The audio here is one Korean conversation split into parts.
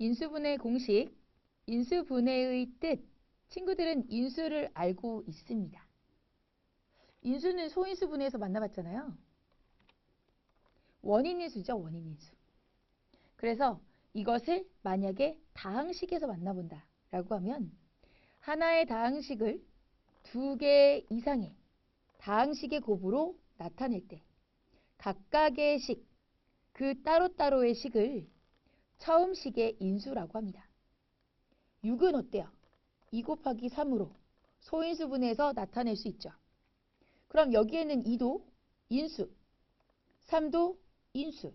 인수분해 공식, 인수분해의 뜻. 친구들은 인수를 알고 있습니다. 인수는 소인수분해에서 만나봤잖아요. 원인인수죠, 원인인수. 그래서 이것을 만약에 다항식에서 만나본다 라고 하면 하나의 다항식을 두 개 이상의 다항식의 곱으로 나타낼 때 각각의 식, 그 따로따로의 식을 처음 식의 인수라고 합니다. 6은 어때요? 2 곱하기 3으로 소인수분해에서 나타낼 수 있죠. 그럼 여기에는 2도 인수, 3도 인수.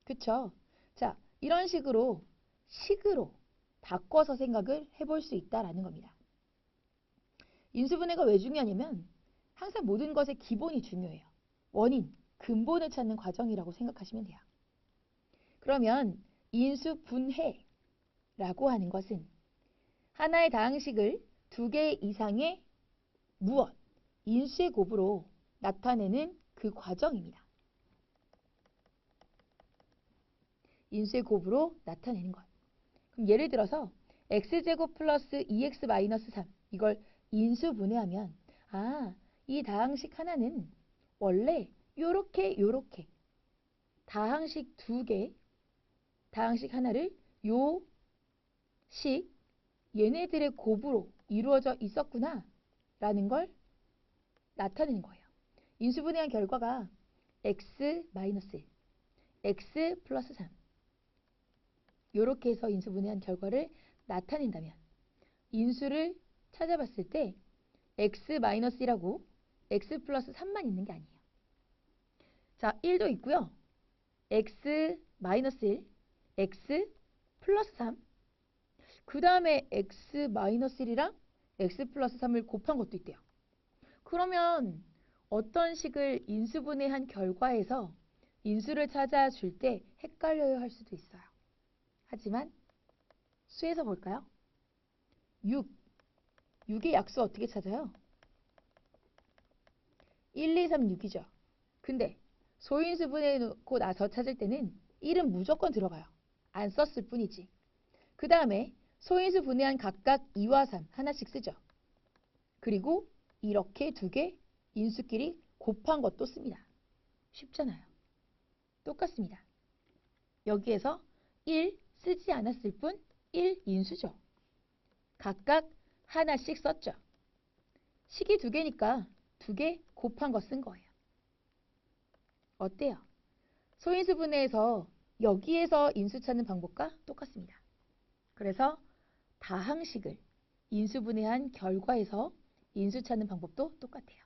그쵸? 자, 이런 식으로 식으로 바꿔서 생각을 해볼 수 있다라는 겁니다. 인수분해가 왜 중요하냐면 항상 모든 것의 기본이 중요해요. 원인, 근본을 찾는 과정이라고 생각하시면 돼요. 그러면 인수분해라고 하는 것은 하나의 다항식을 두 개 이상의 무엇, 인수의 곱으로 나타내는 그 과정입니다. 인수의 곱으로 나타내는 것. 그럼 예를 들어서 x제곱 플러스 2x 마이너스 3 이걸 인수분해하면 이 다항식 하나는 원래 요렇게 다항식 두 개, 다항식 하나를 요 식 얘네들의 곱으로 이루어져 있었구나 라는 걸 나타내는 거예요. 인수분해한 결과가 x 마이너스 1, x 플러스 3 요렇게 해서 인수분해한 결과를 나타낸다면 인수를 찾아봤을 때 x-1이라고 x 플러스 3만 있는 게 아니에요. 자, 1도 있고요. x-1, x 플러스 3. 그 다음에 x-1이랑 x 플러스 3을 곱한 것도 있대요. 그러면 어떤 식을 인수분해한 결과에서 인수를 찾아줄 때 헷갈려야 할 수도 있어요. 하지만 수에서 볼까요? 6의 약수 어떻게 찾아요? 1, 2, 3, 6이죠. 근데 소인수분해 놓고 나서 찾을 때는 1은 무조건 들어가요. 안 썼을 뿐이지. 그 다음에 소인수 분해한 각각 2와 3 하나씩 쓰죠. 그리고 이렇게 두 개 인수끼리 곱한 것도 씁니다. 쉽잖아요. 똑같습니다. 여기에서 1 쓰지 않았을 뿐 1 인수죠. 각각 하나씩 썼죠. 식이 두 개니까 두 개 곱한 거 쓴 거예요. 어때요? 소인수 분해에서 여기에서 인수 찾는 방법과 똑같습니다. 그래서 다항식을 인수분해한 결과에서 인수 찾는 방법도 똑같아요.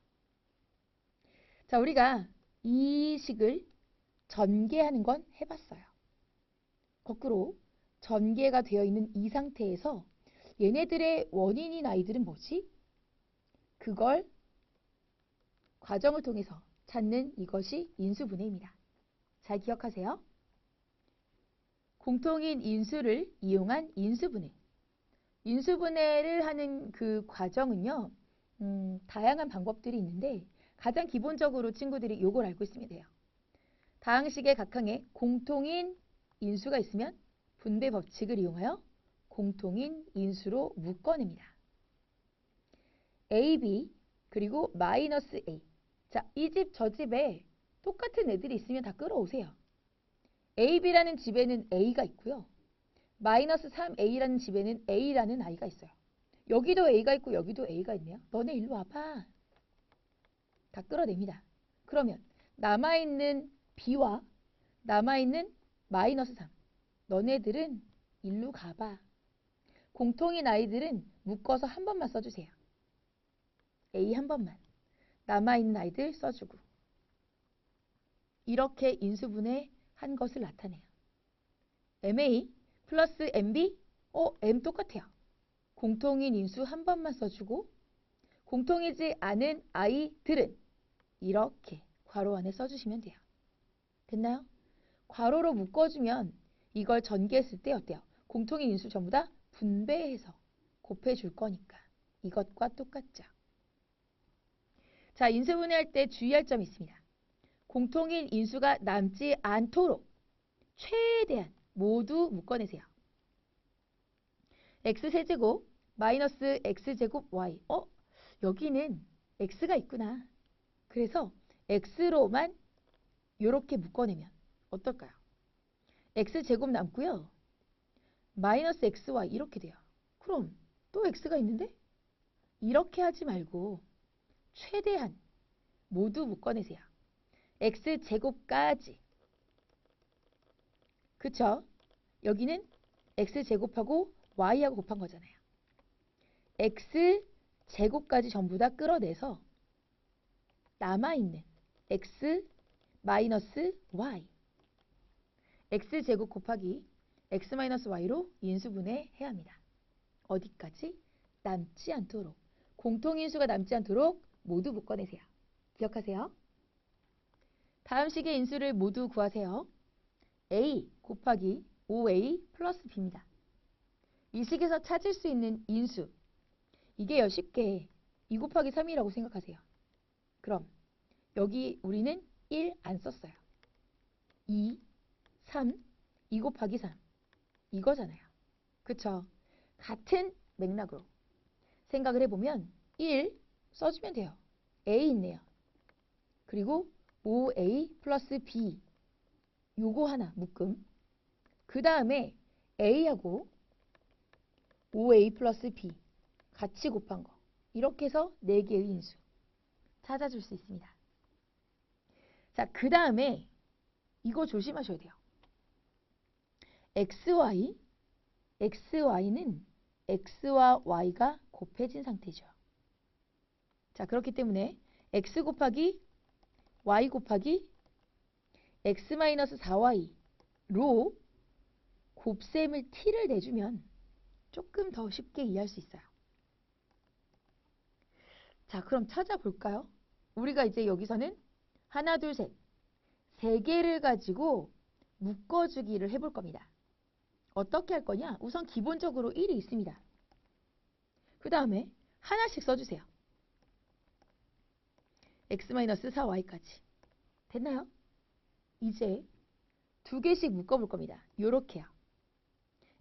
자, 우리가 이 식을 전개하는 건 해봤어요. 거꾸로 전개가 되어 있는 이 상태에서 얘네들의 원인인 아이들은 뭐지? 그걸 과정을 통해서 찾는 이것이 인수분해입니다. 잘 기억하세요. 공통인 인수를 이용한 인수분해. 인수분해를 하는 그 과정은요. 다양한 방법들이 있는데 가장 기본적으로 친구들이 이걸 알고 있으면 돼요. 다항식의 각항에 공통인 인수가 있으면 분배 법칙을 이용하여 공통인 인수로 묶어냅니다. A, B 그리고 마이너스 A. 자, 이 집 저 집에 똑같은 애들이 있으면 다 끌어오세요. A, B라는 집에는 A가 있고요. 마이너스 3A라는 집에는 A라는 아이가 있어요. 여기도 A가 있고 여기도 A가 있네요. 너네 일로 와봐. 다 끌어냅니다. 그러면 남아있는 B와 남아있는 마이너스 3. 너네들은 일로 가봐. 공통인 아이들은 묶어서 한 번만 써주세요. A 한 번만. 남아있는 아이들 써주고. 이렇게 인수분해 한 것을 나타내요. MA 플러스 MB? M 똑같아요. 공통인 인수 한 번만 써주고 공통이지 않은 아이들은 이렇게 괄호 안에 써주시면 돼요. 됐나요? 괄호로 묶어주면 이걸 전개했을 때 어때요? 공통인 인수 전부 다 분배해서 곱해줄 거니까 이것과 똑같죠. 자, 인수분해할 때 주의할 점이 있습니다. 공통인 인수가 남지 않도록 최대한 모두 묶어내세요. x세제곱 마이너스 x제곱 y. 여기는 x가 있구나. 그래서 x로만 이렇게 묶어내면 어떨까요? x제곱 남고요. 마이너스 xy 이렇게 돼요. 그럼 또 x가 있는데? 이렇게 하지 말고 최대한 모두 묶어내세요. x제곱까지. 그쵸? 여기는 x제곱하고 y하고 곱한 거잖아요. x제곱까지 전부 다 끌어내서 남아있는 x 마이너스 y. x제곱 곱하기 x 마이너스 y로 인수분해해야 합니다. 어디까지? 남지 않도록. 공통인수가 남지 않도록 모두 묶어내세요. 기억하세요. 다음 식의 인수를 모두 구하세요. a 곱하기 5a 플러스 b입니다. 이 식에서 찾을 수 있는 인수. 이게요, 쉽게 2 곱하기 3이라고 생각하세요. 그럼 여기 우리는 1 안 썼어요. 2, 3, 2 곱하기 3. 이거잖아요. 그쵸? 같은 맥락으로 생각을 해보면 1 써주면 돼요. a 있네요. 그리고 5a 플러스 b. 요거 하나 묶음. 그 다음에 a하고 5a 플러스 b 같이 곱한 거. 이렇게 해서 4개의 인수 찾아줄 수 있습니다. 자, 그 다음에 이거 조심하셔야 돼요. xy는 x와 y가 곱해진 상태죠. 자, 그렇기 때문에 x 곱하기 y 곱하기 x 마이너스 4y로 곱셈을 t를 내주면 조금 더 쉽게 이해할 수 있어요. 자, 그럼 찾아볼까요? 우리가 이제 여기서는 하나, 둘, 셋, 3개를 가지고 묶어주기를 해볼 겁니다. 어떻게 할 거냐? 우선 기본적으로 1이 있습니다. 그 다음에 하나씩 써주세요. x-4y까지. 됐나요? 이제 2개씩 묶어볼 겁니다. 요렇게요.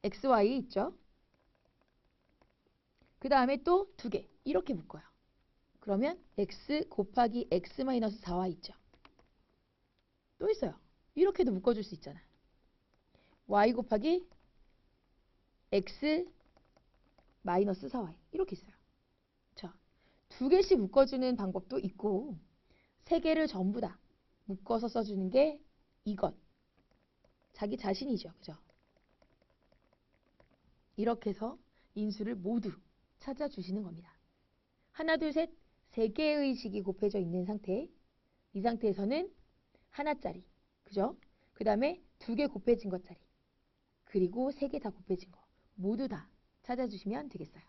xy 있죠? 그 다음에 또 2개. 이렇게 묶어요. 그러면 x 곱하기 x-4y 있죠? 또 있어요. 이렇게도 묶어줄 수 있잖아. y 곱하기 x 마이너스 4y 이렇게 있어요. 자, 2개씩 묶어주는 방법도 있고 3개를 전부 다 묶어서 써주는 게 이것. 자기 자신이죠. 그죠? 이렇게 해서 인수를 모두 찾아주시는 겁니다. 하나, 둘, 셋, 3개의 식이 곱해져 있는 상태. 이 상태에서는 하나짜리. 그죠? 그 다음에 2개 곱해진 것짜리. 그리고 3개 다 곱해진 거. 모두 다 찾아주시면 되겠어요.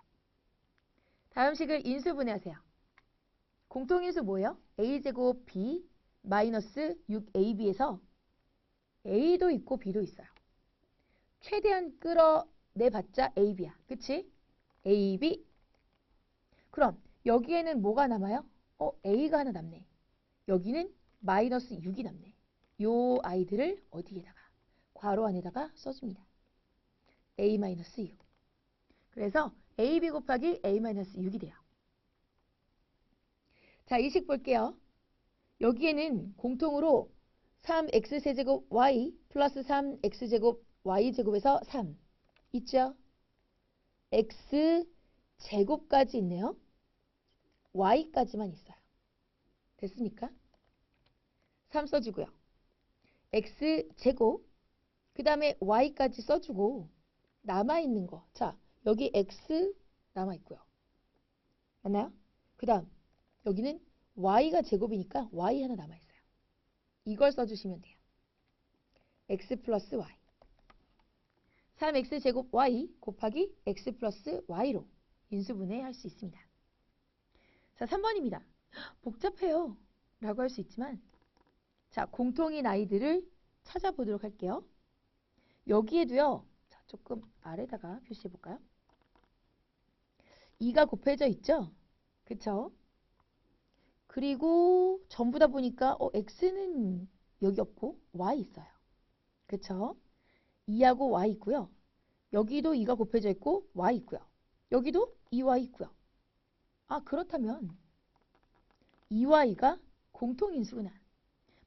다음 식을 인수분해하세요. 공통인수 뭐예요? a제곱 b 마이너스 6ab에서 a도 있고 b도 있어요. 최대한 끌어내봤자 ab야. 그치? ab. 그럼 여기에는 뭐가 남아요? a가 하나 남네. 여기는 마이너스 6이 남네. 요 아이들을 어디에다가? 괄호 안에다가 써줍니다. a-6. 그래서 ab 곱하기 a-6이 돼요. 자, 이 식 볼게요. 여기에는 공통으로 3x세제곱 y 플러스 3x제곱 y제곱에서 3 있죠? x제곱까지 있네요. y까지만 있어요. 됐습니까? 3 써주고요. x제곱 그 다음에 y까지 써주고 남아있는 거. 자, 여기 x 남아있고요. 맞나요? 그 다음 여기는 y가 제곱이니까 y 하나 남아있어요. 이걸 써주시면 돼요. x 플러스 y. 3x제곱 y 곱하기 x 플러스 y로 인수분해할 수 있습니다. 자, 3번입니다. 복잡해요. 라고 할 수 있지만 자, 공통인 아이들을 찾아보도록 할게요. 여기에도요. 자, 조금 아래다가 표시해 볼까요? 2가 곱해져 있죠? 그쵸? 그리고 전부 다 보니까 x는 여기 없고 y 있어요. 그쵸? 2하고 y 있고요. 여기도 2가 곱해져 있고 y 있고요. 여기도 2y 있고요. 아, 그렇다면 2y가 공통인수구나.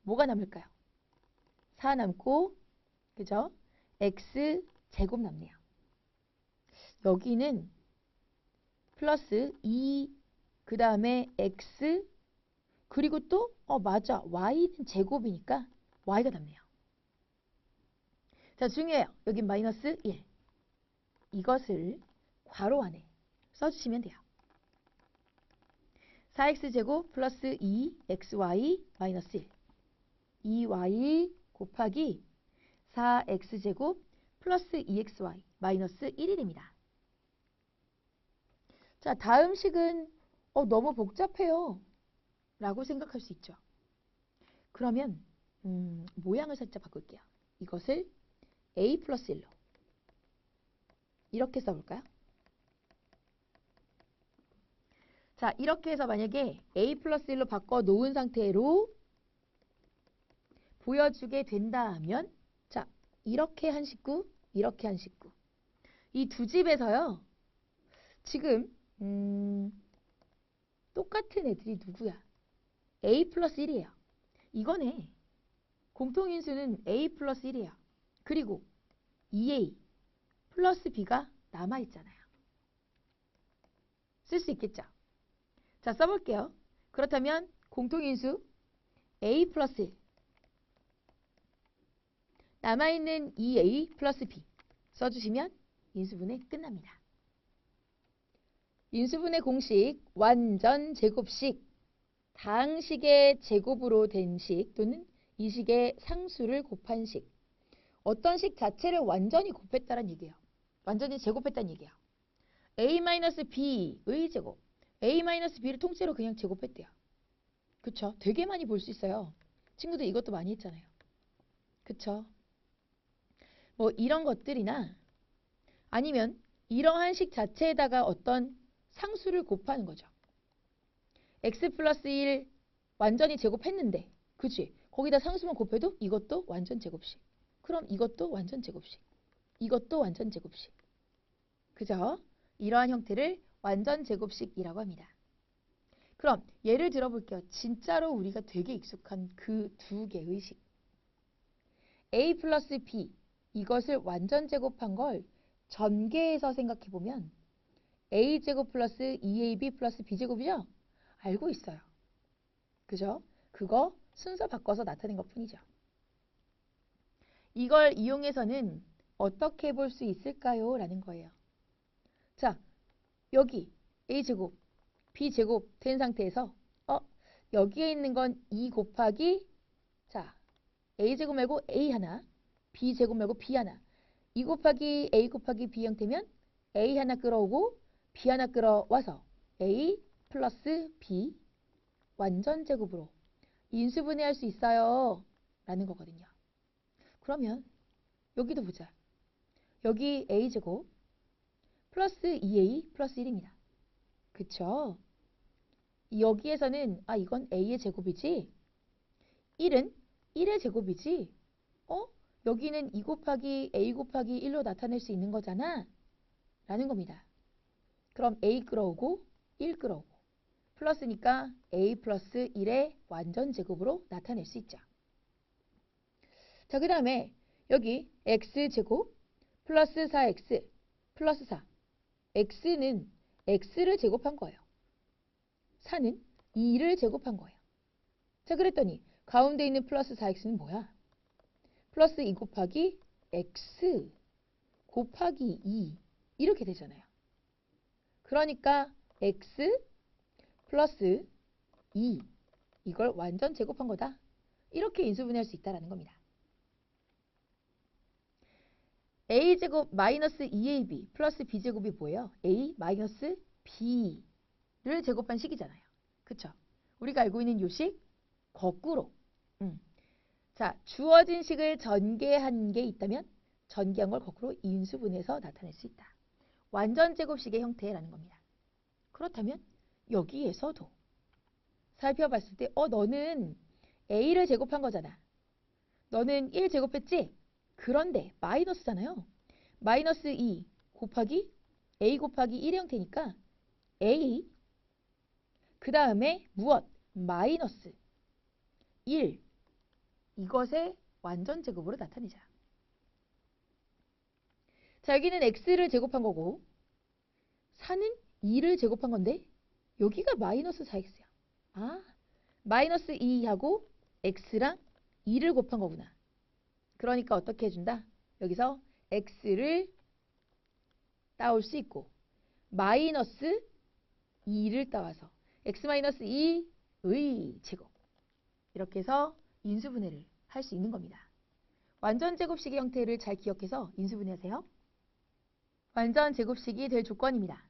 뭐가 남을까요? 4 남고, 그죠? x 제곱 남네요. 여기는 플러스 2, 그 다음에 x, 그리고 또 맞아. y는 제곱이니까 y가 남네요. 자, 중요해요. 여긴 마이너스 1. 이것을 괄호 안에 써주시면 돼요. 4x제곱 플러스 2xy 마이너스 1. 2y 곱하기 4x제곱 플러스 2xy 마이너스 1이 됩니다. 자, 다음 식은 너무 복잡해요 라고 생각할 수 있죠. 그러면 모양을 살짝 바꿀게요. 이것을 a 플러스 1로 이렇게 써볼까요? 자, 이렇게 해서 만약에 a 플러스 1로 바꿔 놓은 상태로 보여주게 된다면, 자, 이렇게 한 식구, 이렇게 한 식구. 이 두 집에서요, 지금 똑같은 애들이 누구야? a 플러스 1이에요. 이거네. 공통인수는 a 플러스 1이에요. 그리고 2a 플러스 b가 남아있잖아요. 쓸 수 있겠죠? 자, 써볼게요. 그렇다면 공통인수 a 플러스 1 남아있는 2a 플러스 b 써주시면 인수분해 끝납니다. 인수분해 공식 완전 제곱식, 다항식의 제곱으로 된 식 또는 이 식의 상수를 곱한 식. 어떤 식 자체를 완전히 곱했다는 얘기예요. 완전히 제곱했다는 얘기예요. a-b의 제곱, a-b를 통째로 그냥 제곱했대요. 그쵸? 되게 많이 볼 수 있어요. 친구들 이것도 많이 했잖아요. 그쵸? 뭐 이런 것들이나 아니면 이러한 식 자체에다가 어떤 상수를 곱하는 거죠. x 플러스 1 완전히 제곱했는데, 그치? 거기다 상수만 곱해도 이것도 완전 제곱식. 그럼 이것도 완전 제곱식. 이것도 완전 제곱식. 그죠? 이러한 형태를 완전 제곱식이라고 합니다. 그럼 예를 들어볼게요. 진짜로 우리가 되게 익숙한 그 두 개의 식. a 플러스 b 이것을 완전 제곱한 걸 전개해서 생각해보면 a제곱 플러스 2ab 플러스 b제곱이죠? 알고 있어요. 그죠? 그거 순서 바꿔서 나타낸 것 뿐이죠. 이걸 이용해서는 어떻게 볼 수 있을까요? 라는 거예요. 자, 여기 a제곱, b제곱 된 상태에서 여기에 있는 건 2 곱하기 자, a제곱 말고 a 하나, b제곱 말고 b 하나. 2 곱하기 a 곱하기 b 형태면 a 하나 끌어오고 b 하나 끌어와서 a 플러스 b 완전 제곱으로 인수분해할 수 있어요. 라는 거거든요. 그러면 여기도 보자. 여기 a제곱 플러스 2a 플러스 1입니다. 그쵸? 여기에서는 이건 a의 제곱이지 1은 1의 제곱이지 여기는 2 곱하기 a 곱하기 1로 나타낼 수 있는 거잖아 라는 겁니다. 그럼 a 끌어오고 1 끌어오고 플러스니까 a 플러스 1의 완전 제곱으로 나타낼 수 있죠. 자, 그 다음에 여기 x제곱 플러스 4x 플러스 4 x는 x를 제곱한 거예요. 4는 2를 제곱한 거예요. 자, 그랬더니 가운데 있는 플러스 4x는 뭐야? 플러스 2 곱하기 x 곱하기 2 이렇게 되잖아요. 그러니까 x 플러스 2 이걸 완전 제곱한 거다. 이렇게 인수분해할 수 있다는 겁니다. a제곱 마이너스 2ab 플러스 b제곱이 뭐예요? a 마이너스 b를 제곱한 식이잖아요. 그쵸? 우리가 알고 있는 요 식 거꾸로. 자, 주어진 식을 전개한 게 있다면 전개한 걸 거꾸로 인수분해해서 나타낼 수 있다. 완전 제곱식의 형태라는 겁니다. 그렇다면 여기에서도 살펴봤을 때 너는 a를 제곱한 거잖아. 너는 1 제곱했지? 그런데 마이너스잖아요. 마이너스 2 곱하기 a 곱하기 1의 형태니까 a 그 다음에 무엇? 마이너스 1 이것의 완전 제곱으로 나타내자. 자, 여기는 x를 제곱한 거고 4는 2를 제곱한 건데 여기가 마이너스 4x야. 아, 마이너스 2하고 x랑 2를 곱한 거구나. 그러니까 어떻게 해준다? 여기서 x를 따올 수 있고 마이너스 2를 따와서 x 마이너스 2의 제곱 이렇게 해서 인수분해를 할 수 있는 겁니다. 완전 제곱식의 형태를 잘 기억해서 인수분해하세요. 완전 제곱식이 될 조건입니다.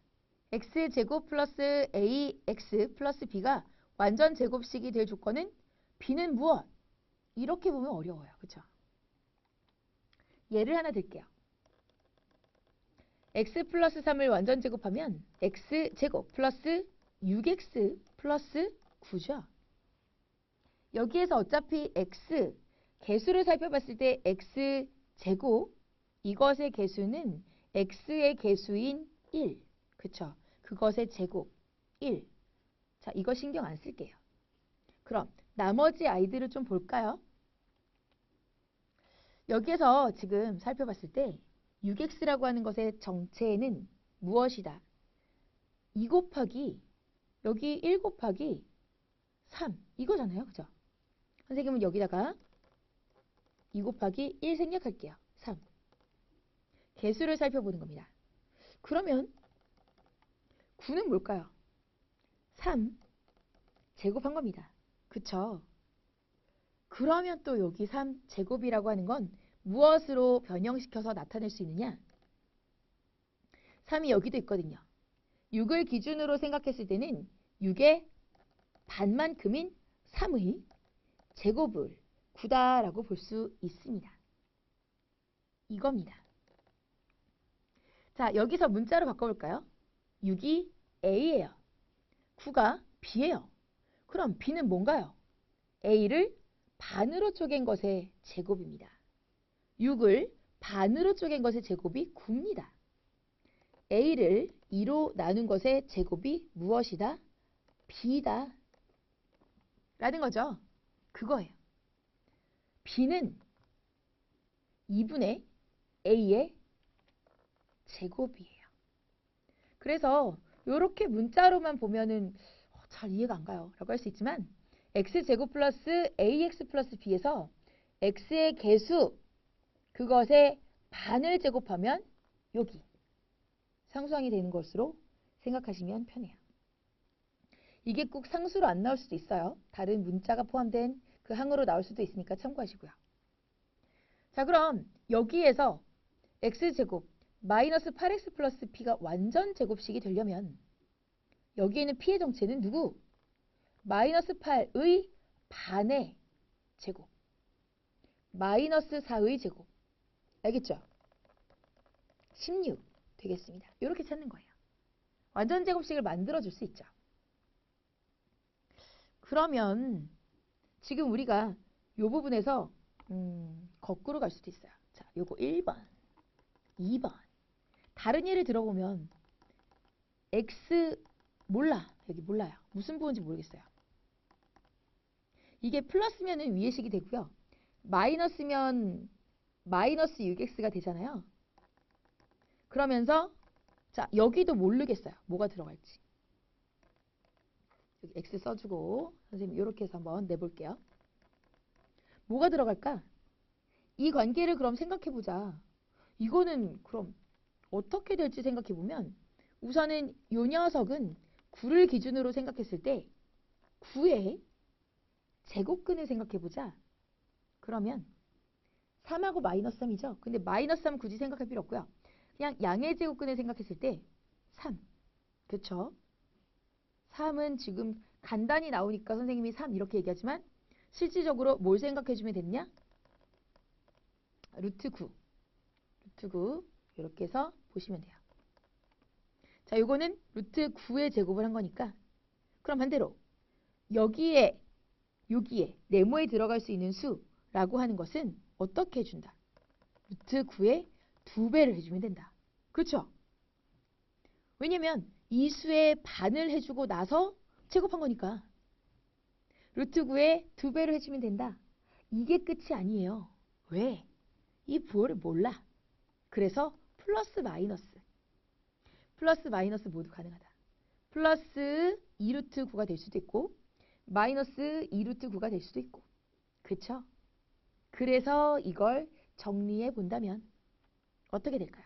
x제곱 플러스 ax 플러스 b가 완전 제곱식이 될 조건은 b는 무엇? 이렇게 보면 어려워요. 그렇죠? 예를 하나 들게요. x 플러스 3을 완전 제곱하면 x제곱 플러스 6x 플러스 9죠. 여기에서 어차피 x 개수를 살펴봤을 때 x제곱 이것의 개수는 x의 개수인 1. 그쵸? 그것의 제곱 1. 자, 이거 신경 안 쓸게요. 그럼 나머지 아이들을 좀 볼까요? 여기에서 지금 살펴봤을 때 6x라고 하는 것의 정체는 무엇이다? 2 곱하기 여기 1 곱하기 3 이거잖아요. 그죠? 선생님은 여기다가 2 곱하기 1 생략할게요. 3. 개수를 살펴보는 겁니다. 그러면 9는 뭘까요? 3 제곱한 겁니다. 그쵸? 그러면 또 여기 3 제곱이라고 하는 건 무엇으로 변형시켜서 나타낼 수 있느냐? 3이 여기도 있거든요. 6을 기준으로 생각했을 때는 6의 반만큼인 3의 제곱을 9다라고 볼 수 있습니다. 이겁니다. 자, 여기서 문자로 바꿔볼까요? 6이 a예요. 9가 b예요. 그럼 b는 뭔가요? a를 반으로 쪼갠 것의 제곱입니다. 6을 반으로 쪼갠 것의 제곱이 9입니다. a를 2로 나눈 것의 제곱이 무엇이다? b다. 라는 거죠. 그거예요. b는 2분의 a의 제곱이에요. 그래서 이렇게 문자로만 보면은 잘 이해가 안 가요. 라고 할 수 있지만 x제곱 플러스 ax 플러스 b에서 x의 개수 그것의 반을 제곱하면 여기 상수항이 되는 것으로 생각하시면 편해요. 이게 꼭 상수로 안 나올 수도 있어요. 다른 문자가 포함된 그 항으로 나올 수도 있으니까 참고하시고요. 자, 그럼 여기에서 x제곱 마이너스 8x 플러스 p가 완전 제곱식이 되려면 여기에 있는 p의 정체는 누구? 마이너스 8의 반의 제곱 마이너스 4의 제곱 알겠죠? 16 되겠습니다. 이렇게 찾는 거예요. 완전 제곱식을 만들어줄 수 있죠. 그러면 지금 우리가 이 부분에서 거꾸로 갈 수도 있어요. 자, 요거 1번, 2번. 다른 예를 들어보면 x 몰라. 여기 몰라요. 무슨 부호인지 모르겠어요. 이게 플러스면은 위의 식이 되고요. 마이너스면 마이너스 6x가 되잖아요. 그러면서 자, 여기도 모르겠어요. 뭐가 들어갈지. 여기 x 써주고 선생님 이렇게 해서 한번 내볼게요. 뭐가 들어갈까? 이 관계를 그럼 생각해보자. 이거는 그럼 어떻게 될지 생각해보면 우선은 이 녀석은 9를 기준으로 생각했을 때 9의 제곱근을 생각해보자. 그러면 3하고 마이너스 3이죠. 근데 마이너스 3 굳이 생각할 필요 없고요. 그냥 양의 제곱근을 생각했을 때 3. 그쵸? 3은 지금 간단히 나오니까 선생님이 3 이렇게 얘기하지만 실질적으로 뭘 생각해주면 됐냐? 루트 9. 루트 9 이렇게 해서 보시면 돼요. 자, 요거는 루트 9의 제곱을 한 거니까 그럼 반대로 여기에 여기에 네모에 들어갈 수 있는 수라고 하는 것은 어떻게 해준다? 루트 9의 2배를 해주면 된다. 그렇죠? 왜냐면 이 수의 반을 해주고 나서 제곱한 거니까. 루트 9에 2배를 해주면 된다. 이게 끝이 아니에요. 왜? 이 부호를 몰라. 그래서 플러스 마이너스. 플러스 마이너스 모두 가능하다. 플러스 2루트 9가 될 수도 있고 마이너스 2루트 9가 될 수도 있고. 그쵸? 그래서 이걸 정리해 본다면 어떻게 될까요?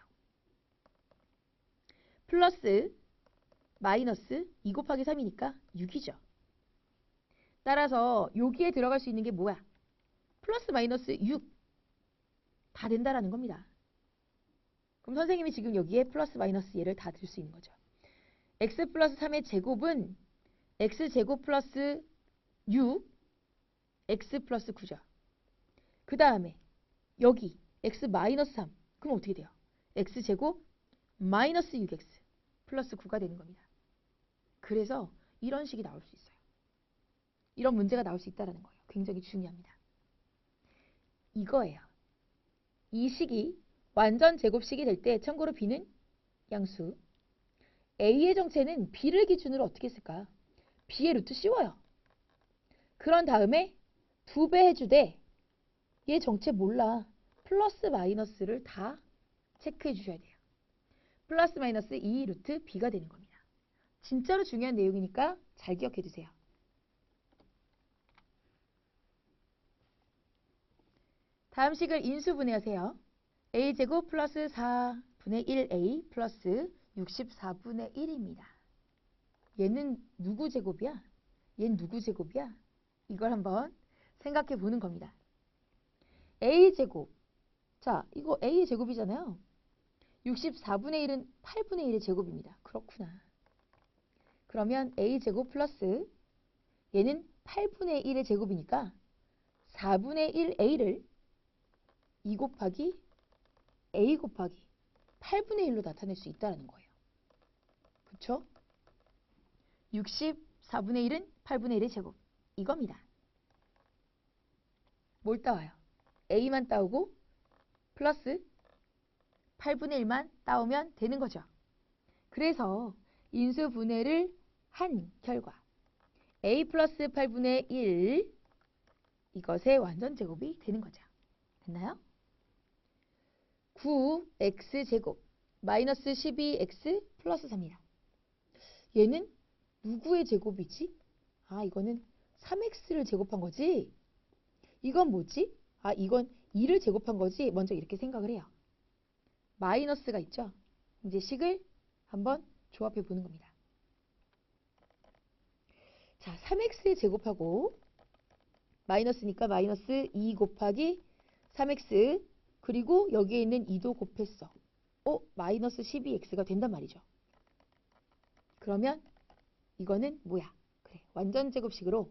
플러스 마이너스 2 곱하기 3이니까 6이죠. 따라서 여기에 들어갈 수 있는 게 뭐야? 플러스 마이너스 6. 다 된다라는 겁니다. 그럼 선생님이 지금 여기에 플러스 마이너스 얘를 다 들 수 있는 거죠. x 플러스 3의 제곱은 x제곱 플러스 6, x 플러스 9죠. 그 다음에 여기 x 마이너스 3. 그럼 어떻게 돼요? x제곱 마이너스 6x 플러스 9가 되는 겁니다. 그래서 이런 식이 나올 수 있어요. 이런 문제가 나올 수 있다는 거예요. 굉장히 중요합니다. 이거예요. 이 식이 완전 제곱식이 될 때 참고로 b는 양수. a의 정체는 b를 기준으로 어떻게 쓸까? b의 루트 씌워요. 그런 다음에 2배 해주되 얘 정체 몰라. 플러스 마이너스를 다 체크해 주셔야 돼요. 플러스 마이너스 2 루트 b가 되는 겁니다. 진짜로 중요한 내용이니까 잘 기억해 두세요. 다음 식을 인수분해하세요. a제곱 플러스 4분의 1a 플러스 64분의 1입니다. 얘는 누구 제곱이야? 얘는 누구 제곱이야? 이걸 한번 생각해 보는 겁니다. a제곱. 자, 이거 a의 제곱이잖아요. 64분의 1은 8분의 1의 제곱입니다. 그렇구나. 그러면 a제곱 플러스 얘는 8분의 1의 제곱이니까 4분의 1a를 2 곱하기 a 곱하기 8분의 1로 나타낼 수 있다는 거예요. 그쵸? 64분의 1은 8분의 1의 제곱. 이겁니다. 뭘 따와요? a만 따오고 플러스 8분의 1만 따오면 되는 거죠. 그래서 인수분해를 한 결과 a 플러스 8분의 1 이것의 완전 제곱이 되는 거죠. 됐나요? 9x제곱 마이너스 12x 플러스 3이다. 얘는 누구의 제곱이지? 아, 이거는 3x를 제곱한 거지? 이건 뭐지? 아, 이건 2를 제곱한 거지? 먼저 이렇게 생각을 해요. 마이너스가 있죠? 이제 식을 한번 조합해 보는 겁니다. 자, 3x에 제곱하고 마이너스니까 마이너스 2 곱하기 3x 그리고 여기에 있는 2도 곱했어. 마이너스 12x가 된단 말이죠. 그러면 이거는 뭐야? 그래, 완전 제곱식으로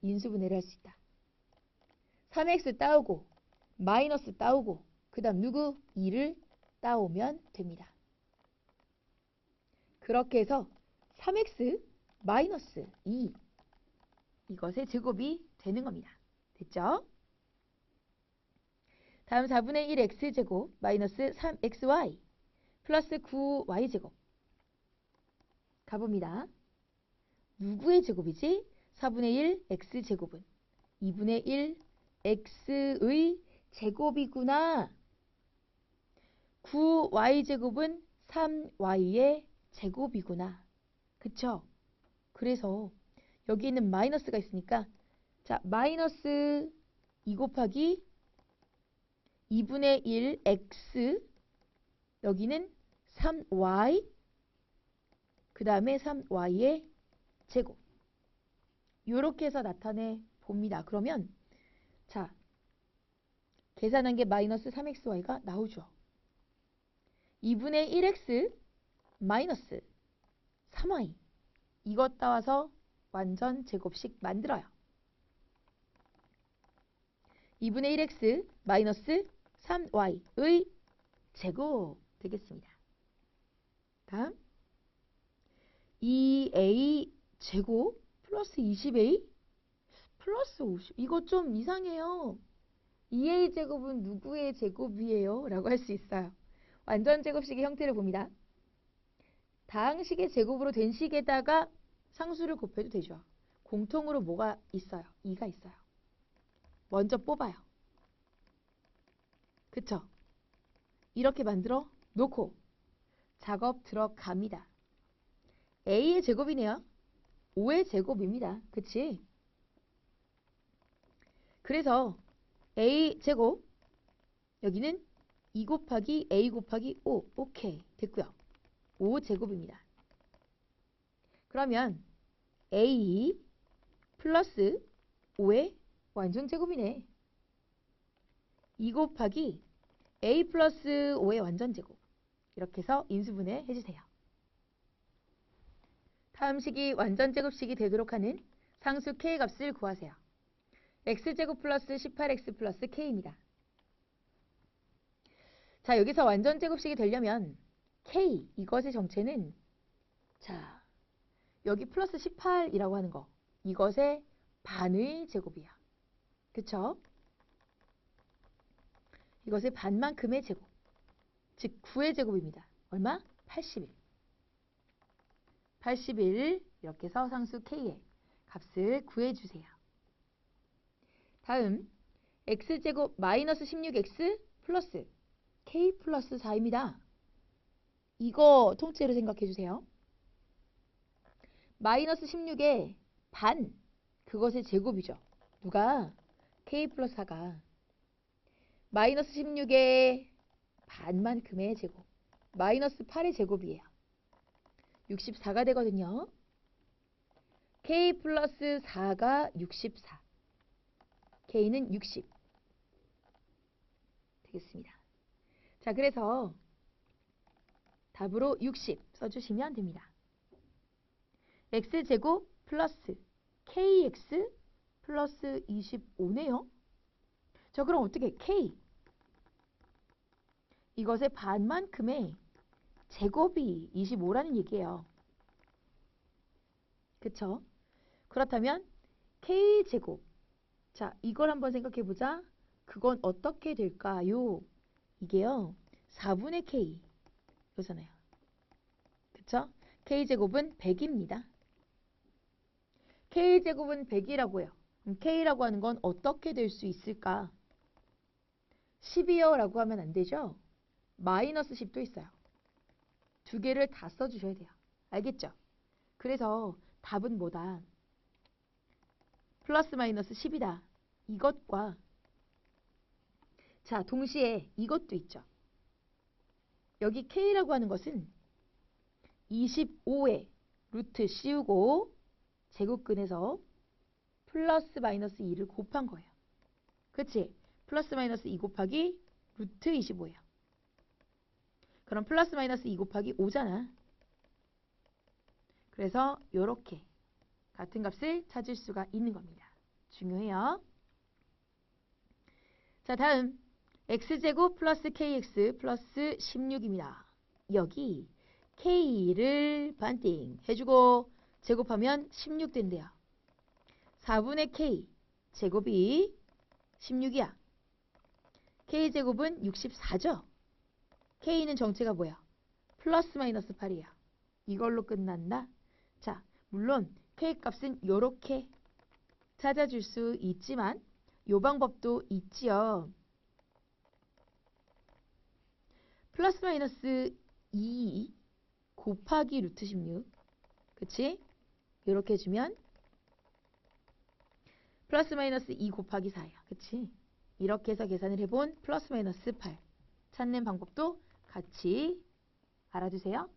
인수분해를 할 수 있다. 3x 따오고 마이너스 따오고 그 다음 누구? 2를 따오면 됩니다. 그렇게 해서 3x 마이너스 2 이것의 제곱이 되는 겁니다. 됐죠? 다음 4분의 1 x제곱 마이너스 3xy 플러스 9y제곱 가봅니다. 누구의 제곱이지? 4분의 1 x제곱은 2분의 1 x의 제곱이구나. 9y제곱은 3y의 제곱이구나. 그쵸? 그래서 여기 있는 마이너스가 있으니까 자, 마이너스 2 곱하기 2분의 1 x 여기는 3y 그 다음에 3y의 제곱 이렇게 해서 나타내 봅니다. 그러면 자 계산한 게 마이너스 3xy가 나오죠. 2분의 1x 마이너스 3y 이것 따와서 완전 제곱식 만들어요. 2분의 1x 마이너스 3y의 제곱 되겠습니다. 다음 2a 제곱 플러스 20a 플러스 50 이거 좀 이상해요. 2a 제곱은 누구의 제곱이에요? 라고 할 수 있어요. 완전 제곱식의 형태를 봅니다. 다항식의 제곱으로 된 식에다가 상수를 곱해도 되죠. 공통으로 뭐가 있어요? 2가 있어요. 먼저 뽑아요. 그쵸? 이렇게 만들어 놓고 작업 들어갑니다. A의 제곱이네요. 5의 제곱입니다. 그치? 그래서 A 제곱, 여기는 2 곱하기 A 곱하기 5. 오케이. 됐고요. 5 제곱입니다. 그러면 A 플러스 5의 완전 제곱이네. 2 곱하기 A 플러스 5의 완전 제곱. 이렇게 해서 인수분해 해주세요. 다음 식이 완전 제곱식이 되도록 하는 상수 K의 값을 구하세요. X제곱 플러스 18X 플러스 K입니다. 자, 여기서 완전 제곱식이 되려면 K, 이것의 정체는 자, 여기 플러스 18이라고 하는 거. 이것의 반의 제곱이야. 그쵸? 이것의 반만큼의 제곱. 즉 9의 제곱입니다. 얼마? 81. 81 이렇게 해서 상수 K의 값을 구해주세요. 다음 X제곱 마이너스 16X 플러스 K 플러스 4입니다. 이거 통째로 생각해주세요. 마이너스 16의 반, 그것의 제곱이죠. 누가? K 플러스 4가. 마이너스 16의 반만큼의 제곱. 마이너스 8의 제곱이에요. 64가 되거든요. K 플러스 4가 64. K는 60. 되겠습니다. 자, 그래서 답으로 60 써주시면 됩니다. X제곱 플러스 KX 플러스 25네요. 자, 그럼 어떻게 K 이것의 반만큼의 제곱이 25라는 얘기예요. 그쵸? 그렇다면 K제곱. 자, 이걸 한번 생각해보자. 그건 어떻게 될까요? 이게요. 4분의 K. 이거잖아요. 그쵸? K제곱은 100입니다. K제곱은 100이라고요. K라고 하는 건 어떻게 될 수 있을까? 10이요 라고 하면 안 되죠? 마이너스 10도 있어요. 두 개를 다 써주셔야 돼요. 알겠죠? 그래서 답은 뭐다? 플러스 마이너스 10이다. 이것과 자, 동시에 이것도 있죠. 여기 K라고 하는 것은 25에 루트 씌우고 제곱근에서 플러스 마이너스 2를 곱한 거예요. 그치? 플러스 마이너스 2 곱하기 루트 25예요. 그럼 플러스 마이너스 2 곱하기 5잖아. 그래서 이렇게 같은 값을 찾을 수가 있는 겁니다. 중요해요. 자, 다음 x제곱 플러스 kx 플러스 16입니다. 여기 k를 반띵 해주고 제곱하면 16 된대요. 4분의 k 제곱이 16이야. k제곱은 64죠. k는 정체가 뭐야? 플러스 마이너스 8이야. 이걸로 끝난다? 자, 물론 k값은 이렇게 찾아줄 수 있지만 이 방법도 있지요. 플러스 마이너스 2 곱하기 루트 16. 그치? 이렇게 해주면 플러스 마이너스 2 곱하기 4야. 그치? 이렇게 해서 계산을 해본 플러스 마이너스 8. 찾는 방법도 같이 알아두세요.